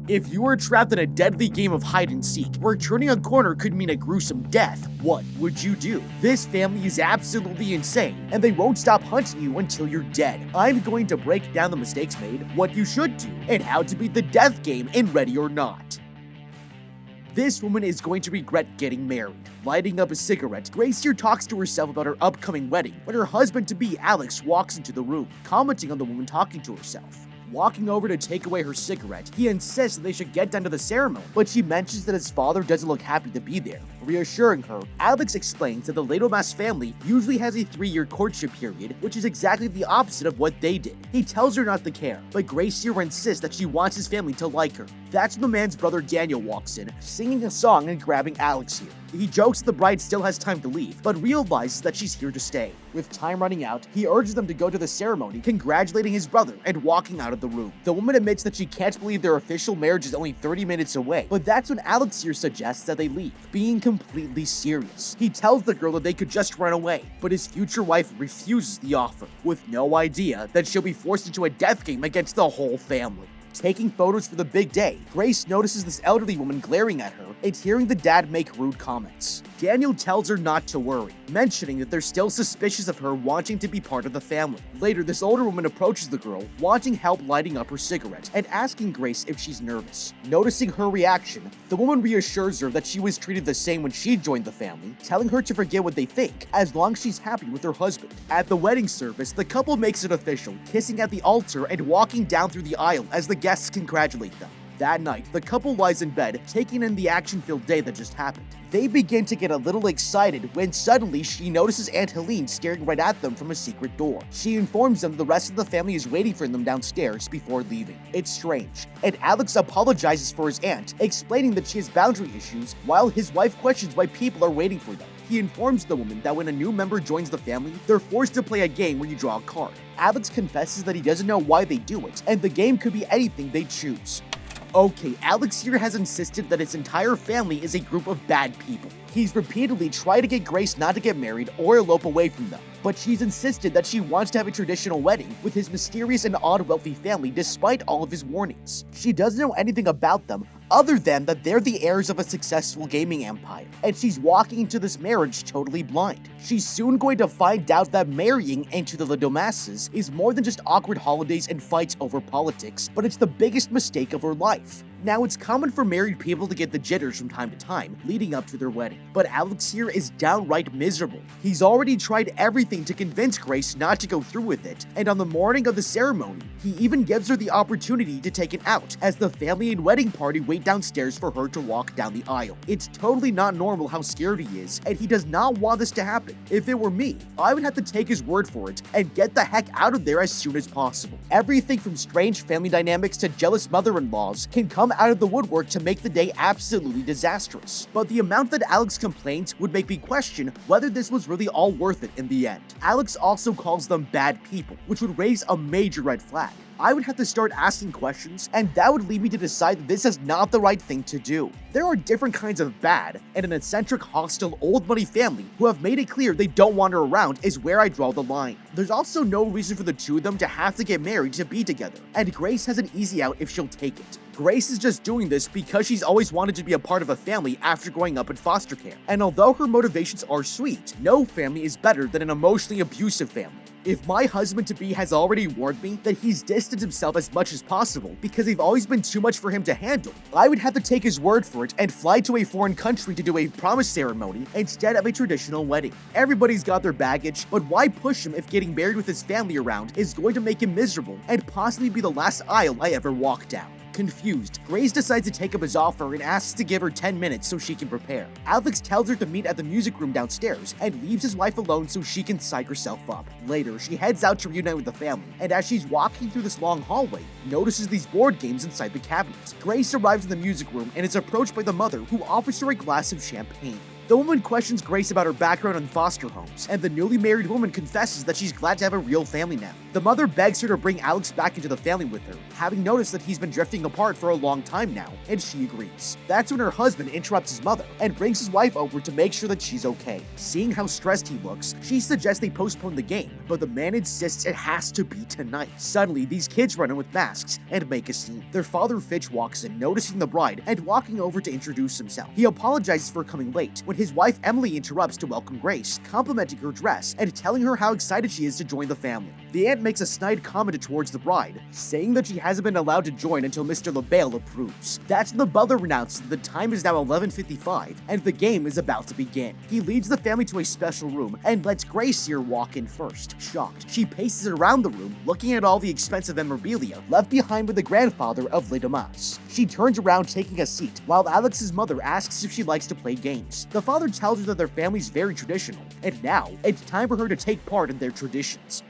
If you were trapped in a deadly game of hide and seek, where turning a corner could mean a gruesome death, what would you do? This family is absolutely insane, and they won't stop hunting you until you're dead. I'm going to break down the mistakes made, what you should do, and how to beat the death game in Ready or Not. This woman is going to regret getting married. Lighting up a cigarette, Grace here talks to herself about her upcoming wedding when her husband-to-be, Alex, walks into the room, commenting on the woman talking to herself. Walking over to take away her cigarette, he insists that they should get down to the ceremony, but she mentions that his father doesn't look happy to be there. Reassuring her, Alex explains that the Ladomas family usually has a 3-year courtship period, which is exactly the opposite of what they did. He tells her not to care, but Grace here insists that she wants his family to like her. That's when the man's brother Daniel walks in, singing a song and grabbing Alex here. He jokes the bride still has time to leave, but realizes that she's here to stay. With time running out, he urges them to go to the ceremony, congratulating his brother and walking out of the room. The woman admits that she can't believe their official marriage is only 30 minutes away, but that's when Alex here suggests that they leave, being completely serious. He tells the girl that they could just run away, but his future wife refuses the offer, with no idea that she'll be forced into a death game against the whole family. Taking photos for the big day, Grace notices this elderly woman glaring at her and hearing the dad make rude comments. Daniel tells her not to worry, mentioning that they're still suspicious of her wanting to be part of the family. Later, this older woman approaches the girl, wanting help lighting up her cigarette and asking Grace if she's nervous. Noticing her reaction, the woman reassures her that she was treated the same when she joined the family, telling her to forget what they think, as long as she's happy with her husband. At the wedding service, the couple makes it official, kissing at the altar and walking down through the aisle as the guests congratulate them. That night, the couple lies in bed, taking in the action-filled day that just happened. They begin to get a little excited when suddenly she notices Aunt Helene staring right at them from a secret door. She informs them the rest of the family is waiting for them downstairs before leaving. It's strange, and Alex apologizes for his aunt, explaining that she has boundary issues, while his wife questions why people are waiting for them. He informs the woman that when a new member joins the family, they're forced to play a game where you draw a card. Alex confesses that he doesn't know why they do it, and the game could be anything they choose. Okay, Alex here has insisted that his entire family is a group of bad people. He's repeatedly tried to get Grace not to get married or elope away from them, but she's insisted that she wants to have a traditional wedding with his mysterious and odd wealthy family despite all of his warnings. She doesn't know anything about them other than that they're the heirs of a successful gaming empire, and she's walking into this marriage totally blind. She's soon going to find out that marrying into the Ladomases is more than just awkward holidays and fights over politics, but it's the biggest mistake of her life. Now, it's common for married people to get the jitters from time to time, leading up to their wedding, but Alex here is downright miserable. He's already tried everything to convince Grace not to go through with it, and on the morning of the ceremony, he even gives her the opportunity to take it out, as the family and wedding party wait downstairs for her to walk down the aisle. It's totally not normal how scared he is, and he does not want this to happen. If it were me, I would have to take his word for it and get the heck out of there as soon as possible. Everything from strange family dynamics to jealous mother-in-laws can come out of the woodwork to make the day absolutely disastrous. But the amount that Alex complains would make me question whether this was really all worth it in the end. Alex also calls them bad people, which would raise a major red flag. I would have to start asking questions, and that would lead me to decide that this is not the right thing to do. There are different kinds of bad, and an eccentric, hostile, old money family who have made it clear they don't want her around is where I draw the line. There's also no reason for the two of them to have to get married to be together, and Grace has an easy out if she'll take it. Grace is just doing this because she's always wanted to be a part of a family after growing up in foster care, and although her motivations are sweet, no family is better than an emotionally abusive family. If my husband-to-be has already warned me that he's distanced himself as much as possible because they've always been too much for him to handle, I would have to take his word for it and fly to a foreign country to do a promise ceremony instead of a traditional wedding. Everybody's got their baggage, but why push him if getting married with his family around is going to make him miserable and possibly be the last aisle I ever walk down? Confused, Grace decides to take up his offer and asks to give her 10 minutes so she can prepare. Alex tells her to meet at the music room downstairs and leaves his wife alone so she can psych herself up. Later, she heads out to reunite with the family, and as she's walking through this long hallway, notices these board games inside the cabinet. Grace arrives in the music room and is approached by the mother, who offers her a glass of champagne. The woman questions Grace about her background in foster homes, and the newly married woman confesses that she's glad to have a real family now. The mother begs her to bring Alex back into the family with her, having noticed that he's been drifting apart for a long time now, and she agrees. That's when her husband interrupts his mother and brings his wife over to make sure that she's okay. Seeing how stressed he looks, she suggests they postpone the game, but the man insists it has to be tonight. Suddenly, these kids run in with masks and make a scene. Their father Fitch walks in, noticing the bride, and walking over to introduce himself. He apologizes for coming late, when his wife Emily interrupts to welcome Grace, complimenting her dress and telling her how excited she is to join the family. The aunt makes a snide comment towards the bride, saying that she hasn't been allowed to join until Mr. LaBelle approves. That's when the butler announces that the time is now 11:55 and the game is about to begin. He leads the family to a special room and lets Grace here walk in first. Shocked, she paces around the room, looking at all the expensive memorabilia left behind by the grandfather of Les Damas. She turns around taking a seat, while Alex's mother asks if she likes to play games. The father tells her that their family's very traditional, and now it's time for her to take part in their traditions.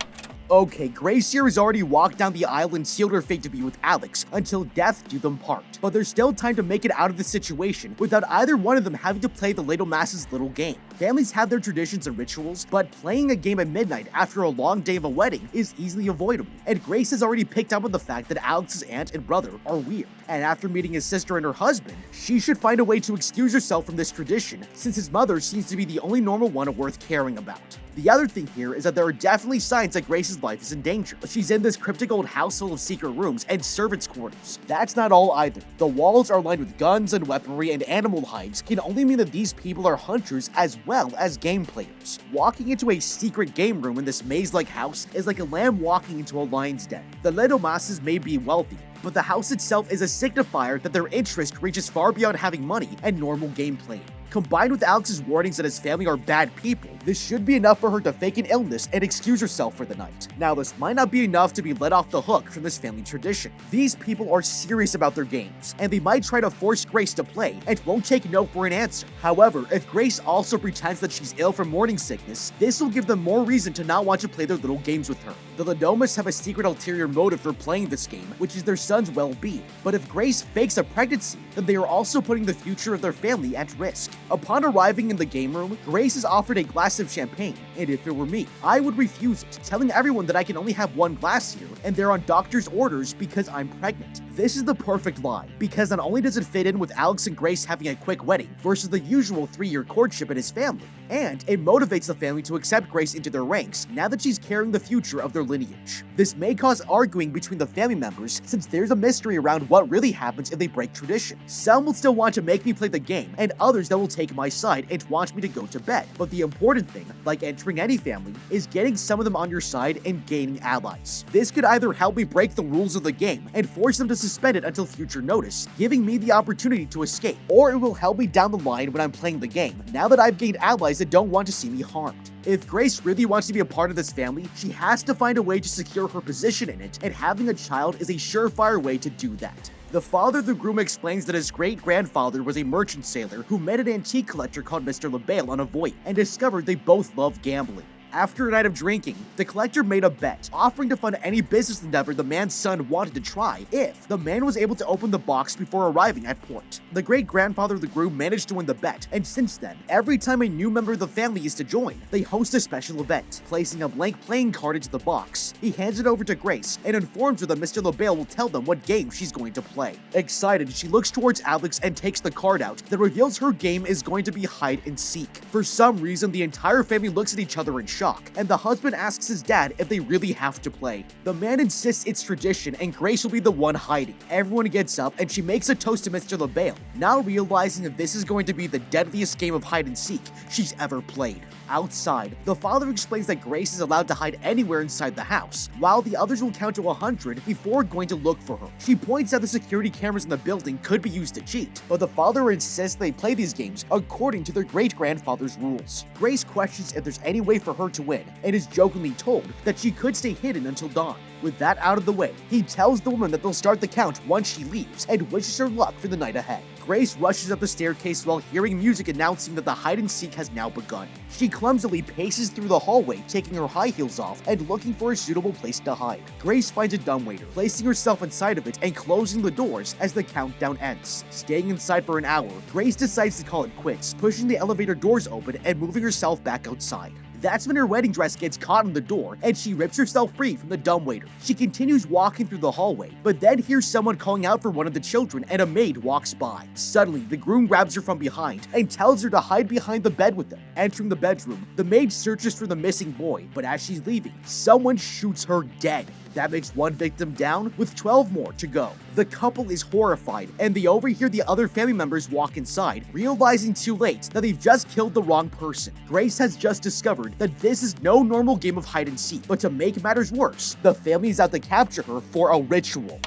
Okay, Grace here has already walked down the aisle and sealed her fate to be with Alex until death do them part. But there's still time to make it out of the situation without either one of them having to play the Les Damas' little game. Families have their traditions and rituals, but playing a game at midnight after a long day of a wedding is easily avoidable. And Grace has already picked up on the fact that Alex's aunt and brother are weird. And after meeting his sister and her husband, she should find a way to excuse herself from this tradition, since his mother seems to be the only normal one worth caring about. The other thing here is that there are definitely signs that Grace's life is in danger. She's in this cryptic old house full of secret rooms and servants' quarters. That's not all either. The walls are lined with guns and weaponry, and animal hides can only mean that these people are hunters as well as game players. Walking into a secret game room in this maze-like house is like a lamb walking into a lion's den. The Les Damas may be wealthy, but the house itself is a signifier that their interest reaches far beyond having money and normal gameplay. Combined with Alex's warnings that his family are bad people, this should be enough for her to fake an illness and excuse herself for the night. Now, this might not be enough to be let off the hook from this family tradition. These people are serious about their games, and they might try to force Grace to play and won't take no for an answer. However, if Grace also pretends that she's ill from morning sickness, this will give them more reason to not want to play their little games with her. The Les Damas have a secret ulterior motive for playing this game, which is their son's well-being. But if Grace fakes a pregnancy, then they are also putting the future of their family at risk. Upon arriving in the game room, Grace is offered a glass of champagne, and if it were me, I would refuse it, telling everyone that I can only have one glass here, and they're on doctor's orders because I'm pregnant. This is the perfect lie, because not only does it fit in with Alex and Grace having a quick wedding versus the usual 3-year courtship in his family, and it motivates the family to accept Grace into their ranks now that she's carrying the future of their lineage. This may cause arguing between the family members, since there's a mystery around what really happens if they break tradition. Some will still want to make me play the game, and others that will take my side and want me to go to bed. But the important thing, like entering any family, is getting some of them on your side and gaining allies. This could either help me break the rules of the game and force them to suspend it until future notice, giving me the opportunity to escape, or it will help me down the line when I'm playing the game, now that I've gained allies that don't want to see me harmed. If Grace really wants to be a part of this family, she has to find a way to secure her position in it, and having a child is a surefire way to do that. The father of the groom explains that his great-grandfather was a merchant sailor who met an antique collector called Mr. LaBelle on a voyage and discovered they both loved gambling. After a night of drinking, the collector made a bet, offering to fund any business endeavor the man's son wanted to try if the man was able to open the box before arriving at port. The great-grandfather of the groom managed to win the bet, and since then, every time a new member of the family is to join, they host a special event, placing a blank playing card into the box. He hands it over to Grace and informs her that Mr. LaBelle will tell them what game she's going to play. Excited, she looks towards Alex and takes the card out that reveals her game is going to be hide and seek. For some reason, the entire family looks at each other in shock, and the husband asks his dad if they really have to play. The man insists it's tradition and Grace will be the one hiding. Everyone gets up and she makes a toast to Mr. LaBelle, now realizing that this is going to be the deadliest game of hide and seek she's ever played. Outside, the father explains that Grace is allowed to hide anywhere inside the house, while the others will count to 100 before going to look for her. She points out the security cameras in the building could be used to cheat, but the father insists they play these games according to their great-grandfather's rules. Grace questions if there's any way for her want to win and is jokingly told that she could stay hidden until dawn. With that out of the way, he tells the woman that they'll start the count once she leaves and wishes her luck for the night ahead. Grace rushes up the staircase while hearing music announcing that the hide-and-seek has now begun. She clumsily paces through the hallway, taking her high heels off and looking for a suitable place to hide. Grace finds a dumbwaiter, placing herself inside of it and closing the doors as the countdown ends. Staying inside for an hour, Grace decides to call it quits, pushing the elevator doors open and moving herself back outside. That's when her wedding dress gets caught in the door and she rips herself free from the dumbwaiter. She continues walking through the hallway, but then hears someone calling out for one of the children and a maid walks by. Suddenly, the groom grabs her from behind and tells her to hide behind the bed with them. Entering the bedroom, the maid searches for the missing boy, but as she's leaving, someone shoots her dead. That makes one victim down, with 12 more to go. The couple is horrified, and they overhear the other family members walk inside, realizing too late that they've just killed the wrong person. Grace has just discovered that this is no normal game of hide and seek, but to make matters worse, the family is out to capture her for a ritual.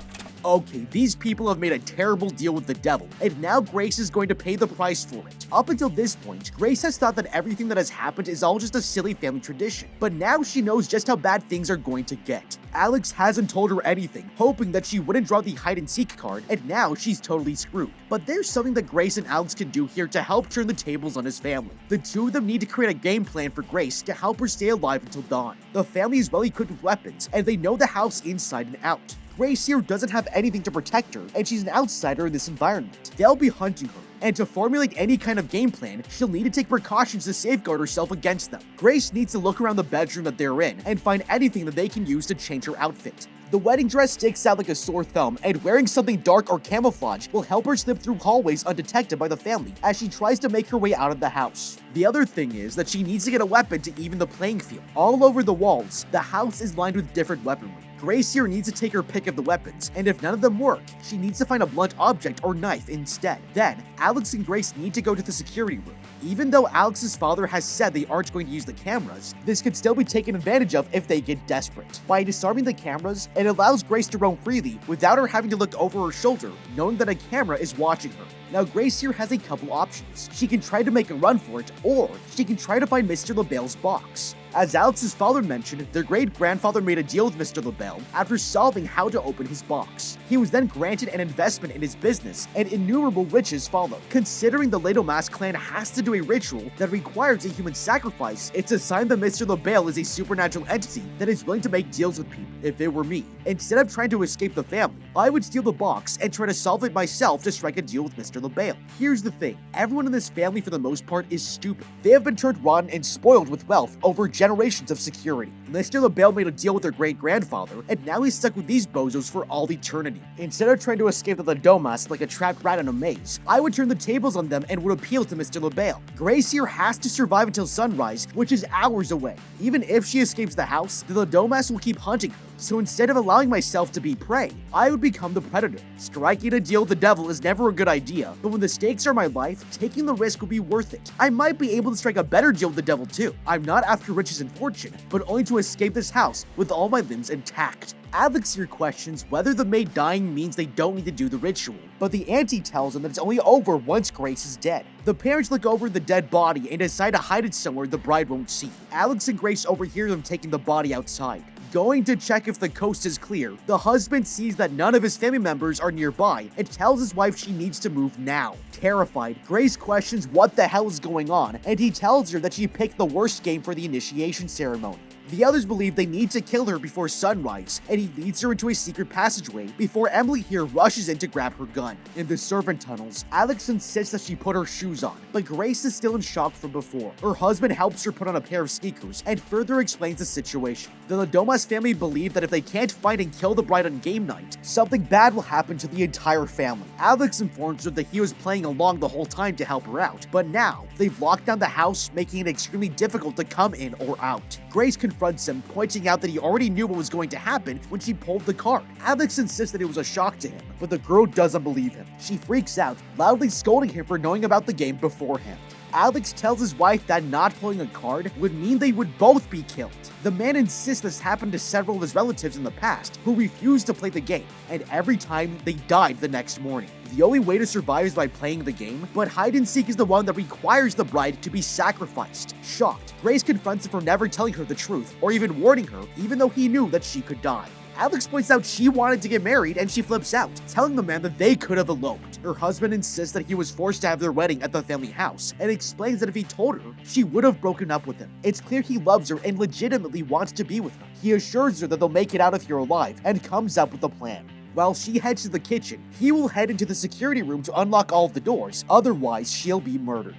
Okay, these people have made a terrible deal with the devil, and now Grace is going to pay the price for it. Up until this point, Grace has thought that everything that has happened is all just a silly family tradition, but now she knows just how bad things are going to get. Alex hasn't told her anything, hoping that she wouldn't draw the hide-and-seek card, and now she's totally screwed. But there's something that Grace and Alex can do here to help turn the tables on his family. The two of them need to create a game plan for Grace to help her stay alive until dawn. The family is well equipped with weapons, and they know the house inside and out. Grace here doesn't have anything to protect her, and she's an outsider in this environment. They'll be hunting her, and to formulate any kind of game plan, she'll need to take precautions to safeguard herself against them. Grace needs to look around the bedroom that they're in and find anything that they can use to change her outfit. The wedding dress sticks out like a sore thumb, and wearing something dark or camouflage will help her slip through hallways undetected by the family as she tries to make her way out of the house. The other thing is that she needs to get a weapon to even the playing field. All over the walls, the house is lined with different weaponry. Grace here needs to take her pick of the weapons, and if none of them work, she needs to find a blunt object or knife instead. Then, Alex and Grace need to go to the security room. Even though Alex's father has said they aren't going to use the cameras, this could still be taken advantage of if they get desperate. By disarming the cameras, it allows Grace to roam freely without her having to look over her shoulder, knowing that a camera is watching her. Now, Grace here has a couple options. She can try to make a run for it, or she can try to find Mr. LaBelle's box. As Alex's father mentioned, their great-grandfather made a deal with Mr. LaBelle after solving how to open his box. He was then granted an investment in his business, and innumerable riches followed. Considering the Ladomas clan has to do a ritual that requires a human sacrifice, it's a sign that Mr. LaBelle is a supernatural entity that is willing to make deals with people. If it were me, instead of trying to escape the family, I would steal the box and try to solve it myself to strike a deal with Mr. LaBelle. Here's the thing, everyone in this family for the most part is stupid. They have been turned rotten and spoiled with wealth over generations of security. Mr. LaBelle made a deal with their great-grandfather, and now he's stuck with these bozos for all eternity. Instead of trying to escape the Ladomas like a trapped rat in a maze, I would turn the tables on them and would appeal to Mr. LaBelle. Grace here has to survive until sunrise, which is hours away. Even if she escapes the house, the Ladomas will keep hunting her. So instead of allowing myself to be prey, I would become the predator. Striking a deal with the devil is never a good idea, but when the stakes are my life, taking the risk will be worth it. I might be able to strike a better deal with the devil too. I'm not after riches and fortune, but only to escape this house with all my limbs intact. Alex here questions whether the maid dying means they don't need to do the ritual, but the auntie tells him that it's only over once Grace is dead. The parents look over the dead body and decide to hide it somewhere the bride won't see. Alex and Grace overhear them taking the body outside. Going to check if the coast is clear, the husband sees that none of his family members are nearby and tells his wife she needs to move now. Terrified, Grace questions what the hell is going on, and he tells her that she picked the worst game for the initiation ceremony. The others believe they need to kill her before sunrise, and he leads her into a secret passageway before Emily here rushes in to grab her gun. In the servant tunnels, Alex insists that she put her shoes on, but Grace is still in shock from before. Her husband helps her put on a pair of sneakers and further explains the situation. The Ladomas family believe that if they can't find and kill the bride on game night, something bad will happen to the entire family. Alex informs her that he was playing along the whole time to help her out, but now they've locked down the house, making it extremely difficult to come in or out. Grace confronts him, pointing out that he already knew what was going to happen when she pulled the card. Alex insists that it was a shock to him, but the girl doesn't believe him. She freaks out, loudly scolding him for knowing about the game beforehand. Alex tells his wife that not pulling a card would mean they would both be killed. The man insists this happened to several of his relatives in the past who refused to play the game, and every time they died the next morning. The only way to survive is by playing the game, but hide and seek is the one that requires the bride to be sacrificed. Shocked, Grace confronts him for never telling her the truth or even warning her, even though he knew that she could die. Alex points out she wanted to get married and she flips out, telling the man that they could have eloped. Her husband insists that he was forced to have their wedding at the family house and explains that if he told her, she would have broken up with him. It's clear he loves her and legitimately wants to be with her. He assures her that they'll make it out of here alive and comes up with a plan. While she heads to the kitchen, he will head into the security room to unlock all of the doors, otherwise she'll be murdered.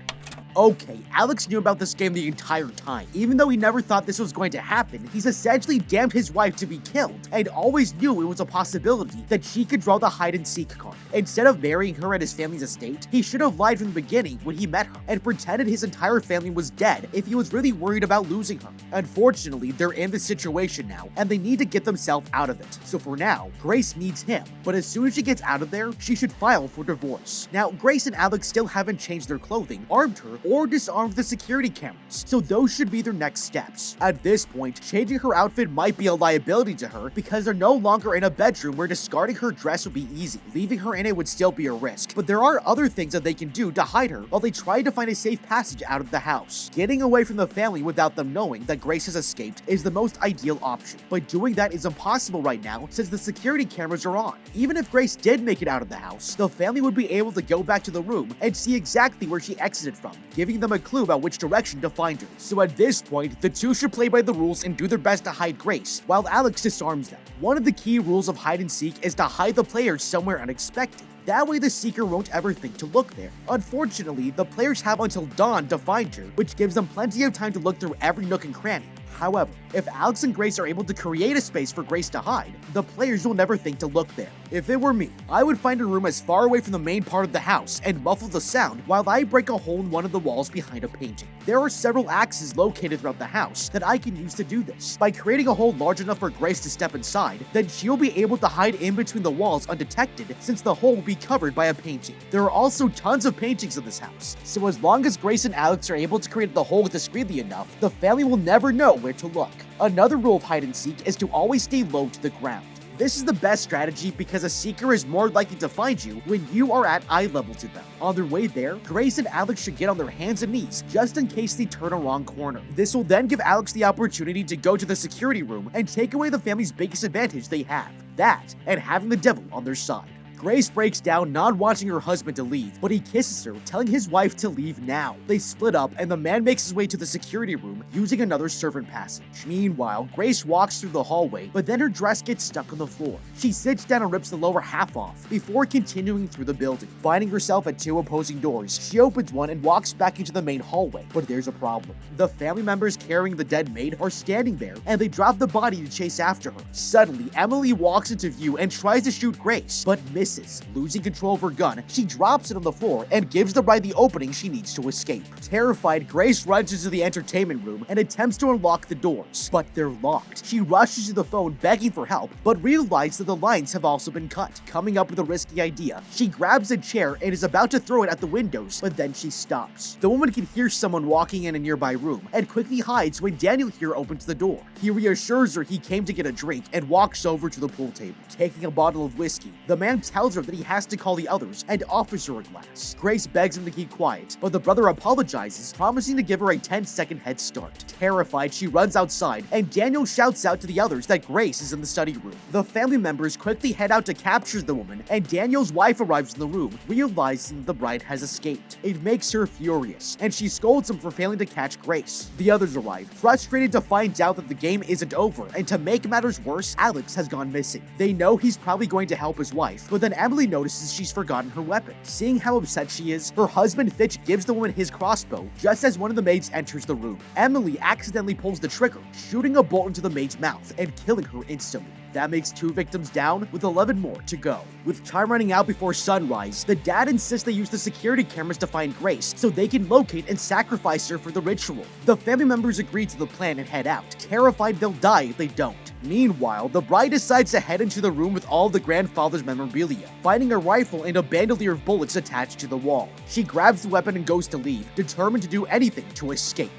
Okay, Alex knew about this game the entire time. Even though he never thought this was going to happen, he's essentially damned his wife to be killed, and always knew it was a possibility that she could draw the hide-and-seek card. Instead of marrying her at his family's estate, he should have lied from the beginning when he met her, and pretended his entire family was dead if he was really worried about losing her. Unfortunately, they're in this situation now, and they need to get themselves out of it. So for now, Grace needs him, but as soon as she gets out of there, she should file for divorce. Now, Grace and Alex still haven't changed their clothing, armed her, or disarmed the security cameras, so those should be their next steps. At this point, changing her outfit might be a liability to her because they're no longer in a bedroom where discarding her dress would be easy. Leaving her in it would still be a risk, but there are other things that they can do to hide her while they try to find a safe passage out of the house. Getting away from the family without them knowing that Grace has escaped is the most ideal option, but doing that is impossible right now since the security cameras are on. Even if Grace did make it out of the house, the family would be able to go back to the room and see exactly where she exited from, giving them a clue about which direction to find her. So at this point, the two should play by the rules and do their best to hide Grace, while Alex disarms them. One of the key rules of hide and seek is to hide the players somewhere unexpected. That way the seeker won't ever think to look there. Unfortunately, the players have until dawn to find her, which gives them plenty of time to look through every nook and cranny. However, if Alex and Grace are able to create a space for Grace to hide, the players will never think to look there. If it were me, I would find a room as far away from the main part of the house and muffle the sound while I break a hole in one of the walls behind a painting. There are several axes located throughout the house that I can use to do this. By creating a hole large enough for Grace to step inside, then she'll be able to hide in between the walls undetected since the hole will be covered by a painting. There are also tons of paintings in this house, so as long as Grace and Alex are able to create the hole discreetly enough, the family will never know where to look. Another rule of hide and seek is to always stay low to the ground. This is the best strategy because a seeker is more likely to find you when you are at eye level to them. On their way there, Grace and Alex should get on their hands and knees just in case they turn a wrong corner. This will then give Alex the opportunity to go to the security room and take away the family's biggest advantage they have, that and having the devil on their side. Grace breaks down, not wanting her husband to leave, but he kisses her, telling his wife to leave now. They split up, and the man makes his way to the security room using another servant passage. Meanwhile, Grace walks through the hallway, but then her dress gets stuck on the floor. She sits down and rips the lower half off, before continuing through the building. Finding herself at two opposing doors, she opens one and walks back into the main hallway, but there's a problem. The family members carrying the dead maid are standing there, and they drop the body to chase after her. Suddenly, Emily walks into view and tries to shoot Grace, but misses. Losing control of her gun, she drops it on the floor and gives the bride the opening she needs to escape. Terrified, Grace runs into the entertainment room and attempts to unlock the doors, but they're locked. She rushes to the phone begging for help, but realizes that the lines have also been cut. Coming up with a risky idea, she grabs a chair and is about to throw it at the windows, but then she stops. The woman can hear someone walking in a nearby room and quickly hides when Daniel here opens the door. He reassures her he came to get a drink and walks over to the pool table. Taking a bottle of whiskey, the man tells her that he has to call the others and offers her a glass. Grace begs him to keep quiet, but the brother apologizes, promising to give her a 10-second head start. Terrified, she runs outside, and Daniel shouts out to the others that Grace is in the study room. The family members quickly head out to capture the woman, and Daniel's wife arrives in the room, realizing the bride has escaped. It makes her furious, and she scolds him for failing to catch Grace. The others arrive, frustrated to find out that the game isn't over, and to make matters worse, Alex has gone missing. They know he's probably going to help his wife, but then Emily notices she's forgotten her weapon. Seeing how upset she is, her husband Fitch gives the woman his crossbow just as one of the maids enters the room. Emily accidentally pulls the trigger, shooting a bolt into the maid's mouth and killing her instantly. That makes 2 victims down, with 11 more to go. With time running out before sunrise, the dad insists they use the security cameras to find Grace so they can locate and sacrifice her for the ritual. The family members agree to the plan and head out, terrified they'll die if they don't. Meanwhile, the bride decides to head into the room with all of the grandfather's memorabilia, finding a rifle and a bandolier of bullets attached to the wall. She grabs the weapon and goes to leave, determined to do anything to escape.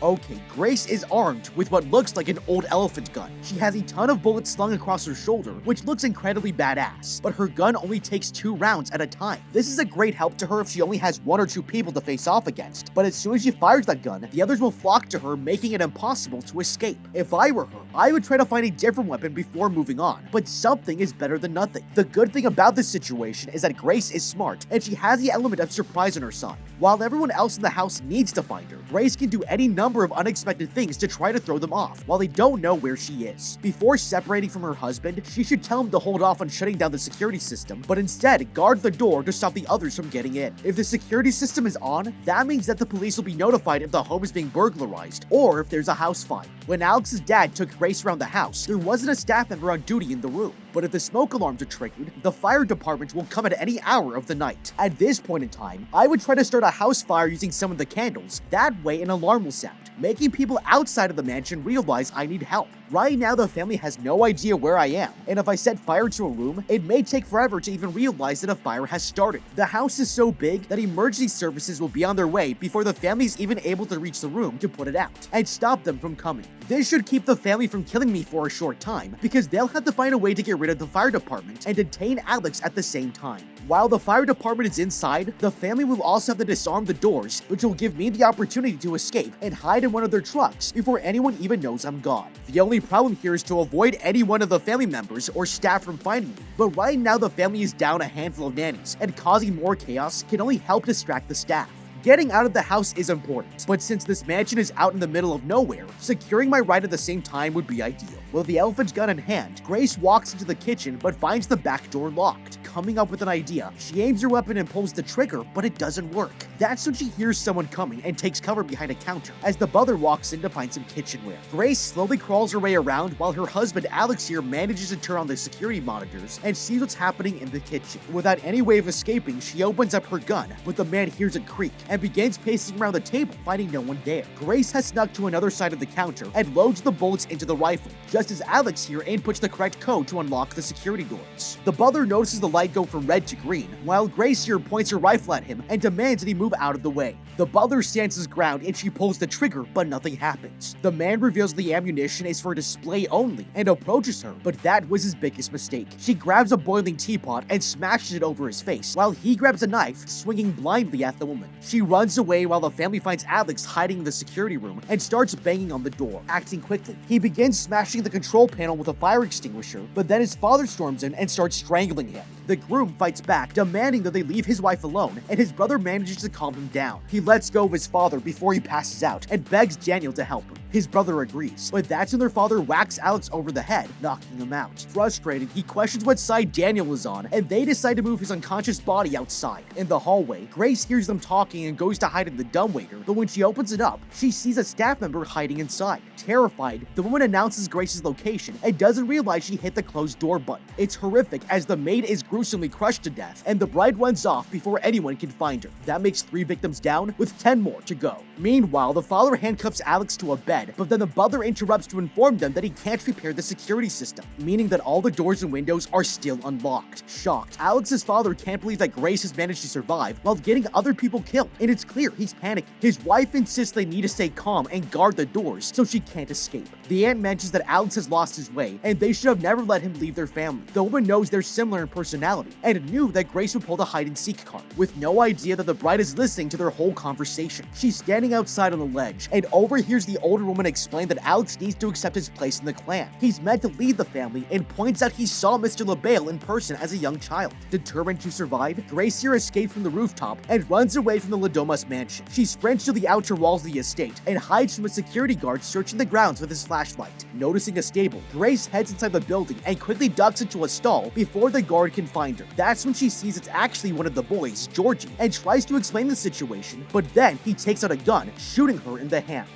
Okay, Grace is armed with what looks like an old elephant gun. She has a ton of bullets slung across her shoulder, which looks incredibly badass, but her gun only takes 2 rounds at a time. This is a great help to her if she only has 1 or 2 people to face off against, but as soon as she fires that gun, the others will flock to her, making it impossible to escape. If I were her, I would try to find a different weapon before moving on, but something is better than nothing. The good thing about this situation is that Grace is smart, and she has the element of surprise on her side. While everyone else in the house needs to find her, Grace can do any number of unexpected things to try to throw them off while they don't know where she is. Before separating from her husband, she should tell him to hold off on shutting down the security system, but instead guard the door to stop the others from getting in. If the security system is on, that means that the police will be notified if the home is being burglarized or if there's a house fire. When Alex's dad took Grace around the house, there wasn't a staff member on duty in the room, but if the smoke alarms are triggered, the fire department will come at any hour of the night. At this point in time, I would try to start a house fire using some of the candles. That way an alarm will sound, making people outside of the mansion realize I need help. Right now, the family has no idea where I am, and if I set fire to a room, it may take forever to even realize that a fire has started. The house is so big that emergency services will be on their way before the family is even able to reach the room to put it out and stop them from coming. This should keep the family from killing me for a short time, because they'll have to find a way to get rid of the fire department and detain Alex at the same time. While the fire department is inside, the family will also have to disarm the doors, which will give me the opportunity to escape and hide in one of their trucks before anyone even knows I'm gone. The only problem here is to avoid any one of the family members or staff from finding me, but right now the family is down a handful of nannies, and causing more chaos can only help distract the staff. Getting out of the house is important, but since this mansion is out in the middle of nowhere, securing my ride at the same time would be ideal. With the elephant gun in hand, Grace walks into the kitchen but finds the back door locked. Coming up with an idea, she aims her weapon and pulls the trigger, but it doesn't work. That's when she hears someone coming and takes cover behind a counter as the butler walks in to find some kitchenware. Grace slowly crawls her way around while her husband Alex here manages to turn on the security monitors and sees what's happening in the kitchen. Without any way of escaping, she opens up her gun, but the man hears it creak and begins pacing around the table, finding no one there. Grace has snuck to another side of the counter and loads the bullets into the rifle, just as Alex here inputs the correct code to unlock the security doors. The butler notices the light go from red to green, while Grace here points her rifle at him and demands that he move out of the way. The butler stands his ground and she pulls the trigger, but nothing happens. The man reveals the ammunition is for display only and approaches her, but that was his biggest mistake. She grabs a boiling teapot and smashes it over his face, while he grabs a knife, swinging blindly at the woman. She runs away while the family finds Alex hiding in the security room and starts banging on the door. Acting quickly, he begins smashing the control panel with a fire extinguisher, but then his father storms in and starts strangling him. The groom fights back, demanding that they leave his wife alone, and his brother manages to calm him down. He lets go of his father before he passes out and begs Daniel to help him. His brother agrees, but that's when their father whacks Alex over the head, knocking him out. Frustrated, he questions what side Daniel is on, and they decide to move his unconscious body outside. In the hallway, Grace hears them talking and goes to hide in the dumbwaiter, but when she opens it up, she sees a staff member hiding inside. Terrified, the woman announces Grace's location and doesn't realize she hit the closed door button. It's horrific as the maid is gruesomely crushed to death, and the bride runs off before anyone can find her. That makes 3 victims down, with 10 more to go. Meanwhile, the father handcuffs Alex to a bed, but then the butler interrupts to inform them that he can't repair the security system, meaning that all the doors and windows are still unlocked. Shocked, Alex's father can't believe that Grace has managed to survive while getting other people killed, and it's clear he's panicking. His wife insists they need to stay calm and guard the doors so she can't escape. The aunt mentions that Alex has lost his way, and they should have never let him leave their family. The woman knows they're similar in personality, and knew that Grace would pull the hide-and-seek card, with no idea that the bride is listening to their whole conversation. She's standing outside on the ledge, and overhears the older woman explain that Alex needs to accept his place in the clan. He's meant to lead the family, and points out he saw Mr. LaBelle in person as a young child. Determined to survive, Grace here escapes from the rooftop and runs away from the Ladomas mansion. She sprints to the outer walls of the estate and hides from a security guard searching the grounds with his flashlight. Noticing a stable, Grace heads inside the building and quickly ducks into a stall before the guard can find her. That's when she sees it's actually one of the boys, Georgie, and tries to explain the situation, but then he takes out a gun, shooting her in the hand.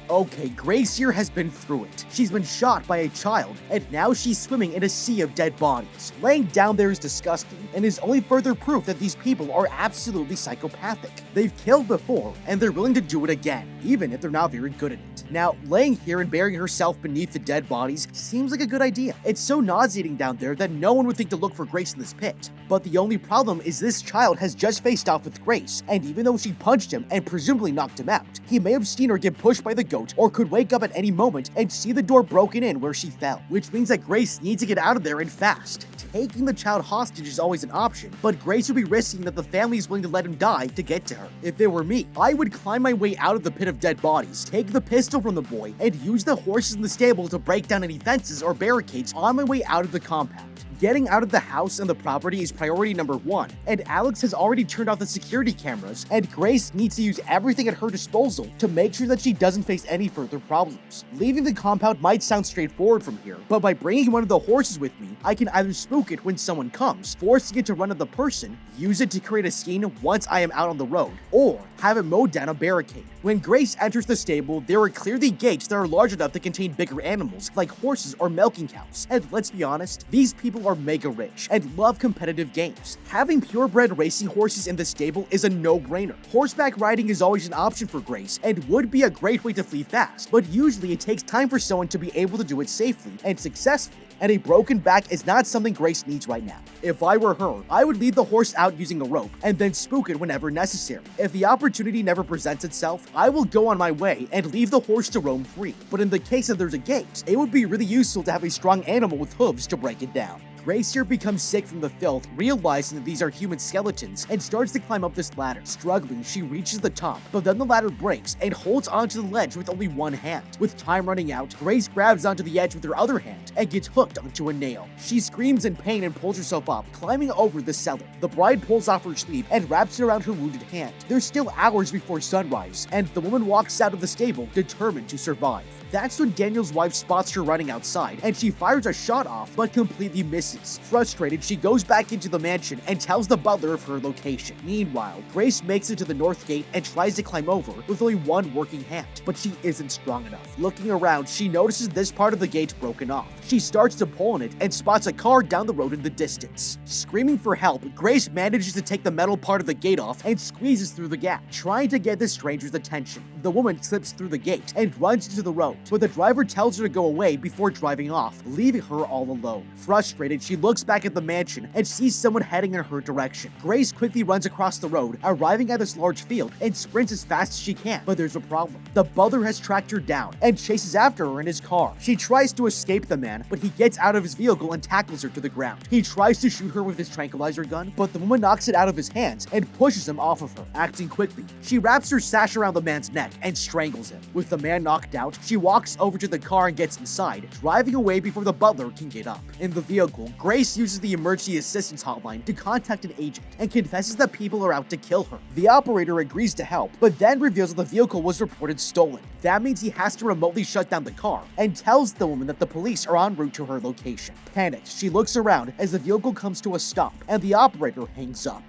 Okay, Grace here has been through it. She's been shot by a child, and now she's swimming in a sea of dead bodies. Laying down there is disgusting, and is only further proof that these people are absolutely psychopathic. They've killed before, and they're willing to do it again, even if they're not very good at it. Now, laying here and burying herself beneath the dead bodies seems like a good idea. It's so nauseating down there that no one would think to look for Grace in this pit. But the only problem is this child has just faced off with Grace, and even though she punched him and presumably knocked him out, he may have seen her get pushed by the goat or could wake up at any moment and see the door broken in where she fell, which means that Grace needs to get out of there and fast. Taking the child hostage is always an option, but Grace would be risking that the family is willing to let him die to get to her. If it were me, I would climb my way out of the pit of dead bodies, take the pistol from the boy, and use the horses in the stable to break down any fences or barricades on my way out of the compound. Getting out of the house and the property is priority number 1, and Alex has already turned off the security cameras, and Grace needs to use everything at her disposal to make sure that she doesn't face any further problems. Leaving the compound might sound straightforward from here, but by bringing one of the horses with me, I can either spook it when someone comes, forcing it to run at the person, use it to create a scene once I am out on the road, or have it mow down a barricade. When Grace enters the stable, there are clearly gates that are large enough to contain bigger animals, like horses or milking cows, and let's be honest, these people are mega rich and love competitive games. Having purebred racing horses in the stable is a no-brainer. Horseback riding is always an option for Grace and would be a great way to flee fast, but usually it takes time for someone to be able to do it safely and successfully, and a broken back is not something Grace needs right now. If I were her, I would lead the horse out using a rope and then spook it whenever necessary. If the opportunity never presents itself, I will go on my way and leave the horse to roam free. But in the case that there's a gate, it would be really useful to have a strong animal with hooves to break it down. Grace here becomes sick from the filth, realizing that these are human skeletons, and starts to climb up this ladder. Struggling, she reaches the top, but then the ladder breaks and holds onto the ledge with only one hand. With time running out, Grace grabs onto the edge with her other hand and gets hooked onto a nail. She screams in pain and pulls herself up, climbing over the cellar. The bride pulls off her sleeve and wraps it around her wounded hand. There's still hours before sunrise, and the woman walks out of the stable, determined to survive. That's when Daniel's wife spots her running outside, and she fires a shot off, but completely misses. Frustrated, she goes back into the mansion and tells the butler of her location. Meanwhile, Grace makes it to the north gate and tries to climb over with only one working hand, but she isn't strong enough. Looking around, she notices this part of the gate broken off. She starts to pull on it and spots a car down the road in the distance. Screaming for help, Grace manages to take the metal part of the gate off and squeezes through the gap, trying to get the stranger's attention. The woman slips through the gate and runs into the road, but the driver tells her to go away before driving off, leaving her all alone. Frustrated, she looks back at the mansion and sees someone heading in her direction. Grace quickly runs across the road, arriving at this large field, and sprints as fast as she can, but there's a problem. The butler has tracked her down and chases after her in his car. She tries to escape the man, but he gets out of his vehicle and tackles her to the ground. He tries to shoot her with his tranquilizer gun, but the woman knocks it out of his hands and pushes him off of her. Acting quickly, she wraps her sash around the man's neck and strangles him. With the man knocked out, she walks over to the car and gets inside, driving away before the butler can get up. In the vehicle, Grace uses the emergency assistance hotline to contact an agent and confesses that people are out to kill her. The operator agrees to help, but then reveals that the vehicle was reported stolen. That means he has to remotely shut down the car and tells the woman that the police are en route to her location. Panicked, she looks around as the vehicle comes to a stop and the operator hangs up.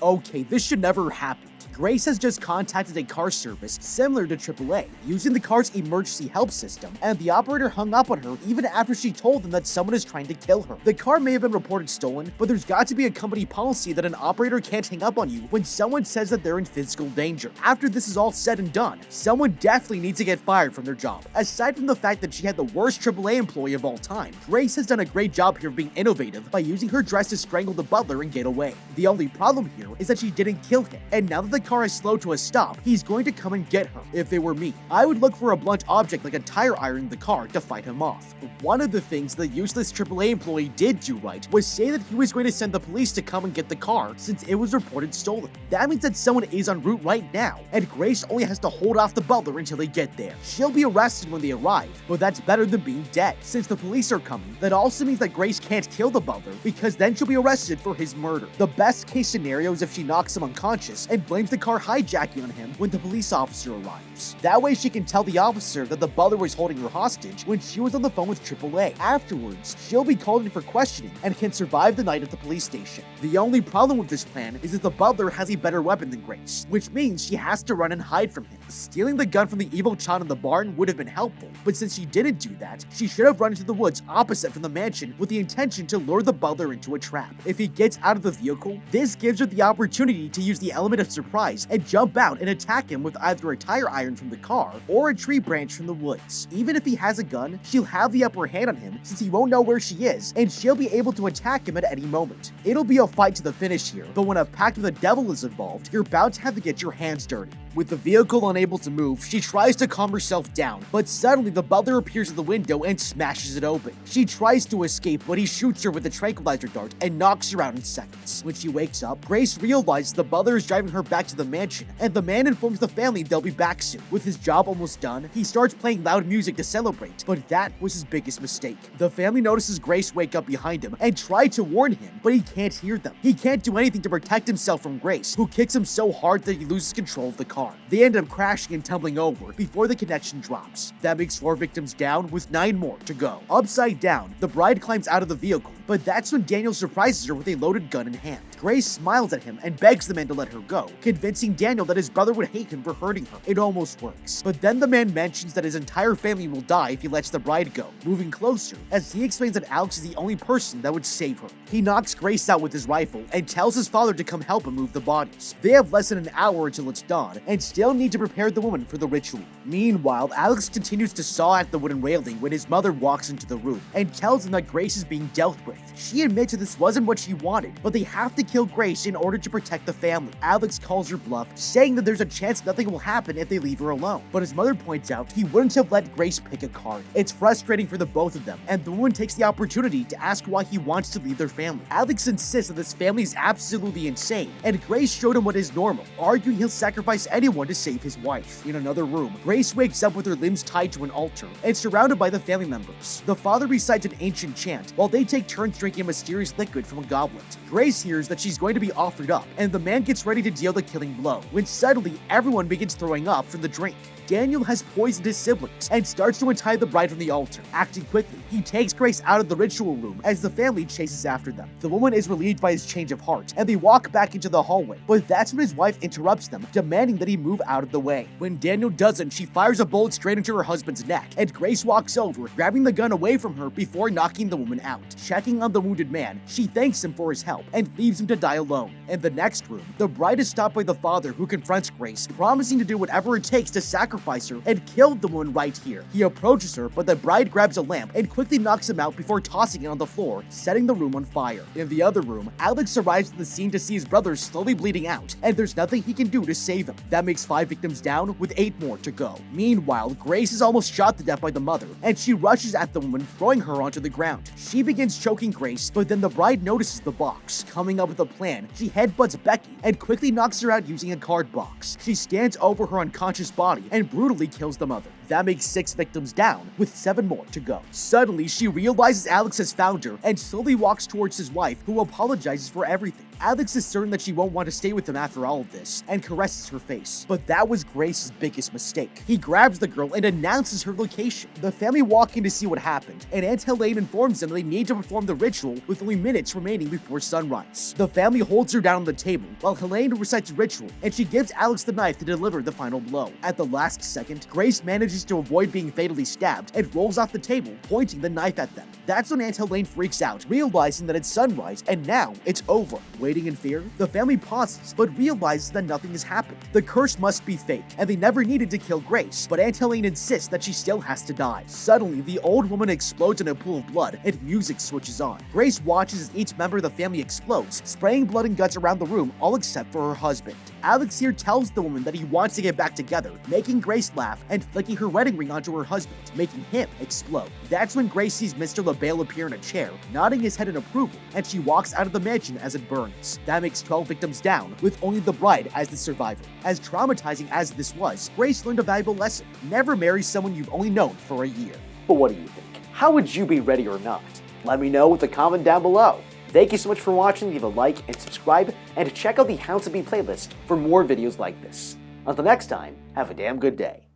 Okay, this should never happen. Grace has just contacted a car service similar to AAA, using the car's emergency help system, and the operator hung up on her even after she told them that someone is trying to kill her. The car may have been reported stolen, but there's got to be a company policy that an operator can't hang up on you when someone says that they're in physical danger. After this is all said and done, someone definitely needs to get fired from their job. Aside from the fact that she had the worst AAA employee of all time, Grace has done a great job here of being innovative by using her dress to strangle the butler and get away. The only problem here is that she didn't kill him, and now that the car is slowed to a stop, he's going to come and get her. If it were me, I would look for a blunt object like a tire iron in the car to fight him off. One of the things the useless AAA employee did do right was say that he was going to send the police to come and get the car since it was reported stolen. That means that someone is en route right now, and Grace only has to hold off the butler until they get there. She'll be arrested when they arrive, but that's better than being dead. Since the police are coming, that also means that Grace can't kill the butler because then she'll be arrested for his murder. The best case scenario is if she knocks him unconscious and blames the a car hijacking on him when the police officer arrives. That way she can tell the officer that the butler was holding her hostage when she was on the phone with AAA. Afterwards, she'll be called in for questioning and can survive the night at the police station. The only problem with this plan is that the butler has a better weapon than Grace, which means she has to run and hide from him. Stealing the gun from the evil child in the barn would have been helpful, but since she didn't do that, she should have run into the woods opposite from the mansion with the intention to lure the butler into a trap. If he gets out of the vehicle, this gives her the opportunity to use the element of surprise and jump out and attack him with either a tire iron from the car or a tree branch from the woods. Even if he has a gun, she'll have the upper hand on him since he won't know where she is, and she'll be able to attack him at any moment. It'll be a fight to the finish here, but when a pact with the devil is involved, you're bound to have to get your hands dirty. With the vehicle unable to move, she tries to calm herself down, but suddenly the butler appears at the window and smashes it open. She tries to escape, but he shoots her with a tranquilizer dart and knocks her out in seconds. When she wakes up, Grace realizes the butler is driving her back to the mansion, and the man informs the family they'll be back soon. With his job almost done, he starts playing loud music to celebrate, but that was his biggest mistake. The family notices Grace wake up behind him and try to warn him, but he can't hear them. He can't do anything to protect himself from Grace, who kicks him so hard that he loses control of the car. They end up crashing and tumbling over before the connection drops. That makes 4 victims down with 9 more to go. Upside down, the bride climbs out of the vehicle, but that's when Daniel surprises her with a loaded gun in hand. Grace smiles at him and begs the man to let her go, convincing Daniel that his brother would hate him for hurting her. It almost works, but then the man mentions that his entire family will die if he lets the bride go, moving closer as he explains that Alex is the only person that would save her. He knocks Grace out with his rifle and tells his father to come help him move the bodies. They have less than an hour until it's dawn and still need to prepare the woman for the ritual. Meanwhile, Alex continues to saw at the wooden railing when his mother walks into the room and tells him that Grace is being dealt with. She admits that this wasn't what she wanted, but they have to kill Grace in order to protect the family. Alex calls her bluff, saying that there's a chance nothing will happen if they leave her alone. But his mother points out he wouldn't have let Grace pick a card. It's frustrating for the both of them, and the woman takes the opportunity to ask why he wants to leave their family. Alex insists that this family is absolutely insane, and Grace showed him what is normal, arguing he'll sacrifice anyone to save his wife. In another room, Grace wakes up with her limbs tied to an altar and surrounded by the family members. The father recites an ancient chant while they take turns drinking a mysterious liquid from a goblet. Grace hears that she's going to be offered up, and the man gets ready to deal the killing blow, when suddenly everyone begins throwing up from the drink. Daniel has poisoned his siblings and starts to untie the bride from the altar. Acting quickly, he takes Grace out of the ritual room as the family chases after them. The woman is relieved by his change of heart, and they walk back into the hallway, but that's when his wife interrupts them, demanding that he move out of the way. When Daniel doesn't, she fires a bullet straight into her husband's neck, and Grace walks over, grabbing the gun away from her before knocking the woman out. Checking on the wounded man, she thanks him for his help and leaves him to die alone. In the next room, the bride is stopped by the father, who confronts Grace, promising to do whatever it takes to sacrifice her, and killed the woman right here. He approaches her, but the bride grabs a lamp and quickly knocks him out before tossing it on the floor, setting the room on fire. In the other room, Alex arrives at the scene to see his brother slowly bleeding out, and there's nothing he can do to save him. That makes 5 victims down with 8 more to go. Meanwhile, Grace is almost shot to death by the mother, and she rushes at the woman, throwing her onto the ground. She begins choking Grace, but then the bride notices the box. Coming up with a plan, she headbutts Becky and quickly knocks her out using a card box. She stands over her unconscious body and brutally kills the mother. That makes 6 victims down, with 7 more to go. Suddenly, she realizes Alex has found her and slowly walks towards his wife, who apologizes for everything. Alex is certain that she won't want to stay with him after all of this, and caresses her face. But that was Grace's biggest mistake. He grabs the girl and announces her location. The family walk in to see what happened, and Aunt Helene informs them they need to perform the ritual with only minutes remaining before sunrise. The family holds her down on the table, while Helene recites the ritual, and she gives Alex the knife to deliver the final blow. At the last second, Grace manages to avoid being fatally stabbed and rolls off the table, pointing the knife at them. That's when Aunt Helene freaks out, realizing that it's sunrise and now it's over. Waiting in fear, the family pauses but realizes that nothing has happened. The curse must be fake, and they never needed to kill Grace, but Aunt Helene insists that she still has to die. Suddenly, the old woman explodes in a pool of blood and music switches on. Grace watches as each member of the family explodes, spraying blood and guts around the room, all except for her husband. Alex here tells the woman that he wants to get back together, making Grace laugh and flicking her wedding ring onto her husband, making him explode. That's when Grace sees Mr. LaBelle appear in a chair, nodding his head in approval, and she walks out of the mansion as it burns. That makes 12 victims down, with only the bride as the survivor. As traumatizing as this was, Grace learned a valuable lesson: never marry someone you've only known for a year. But what do you think? How would you be ready or not? Let me know with a comment down below. Thank you so much for watching. Leave a like and subscribe, and check out the How to Be playlist for more videos like this. Until next time, have a damn good day.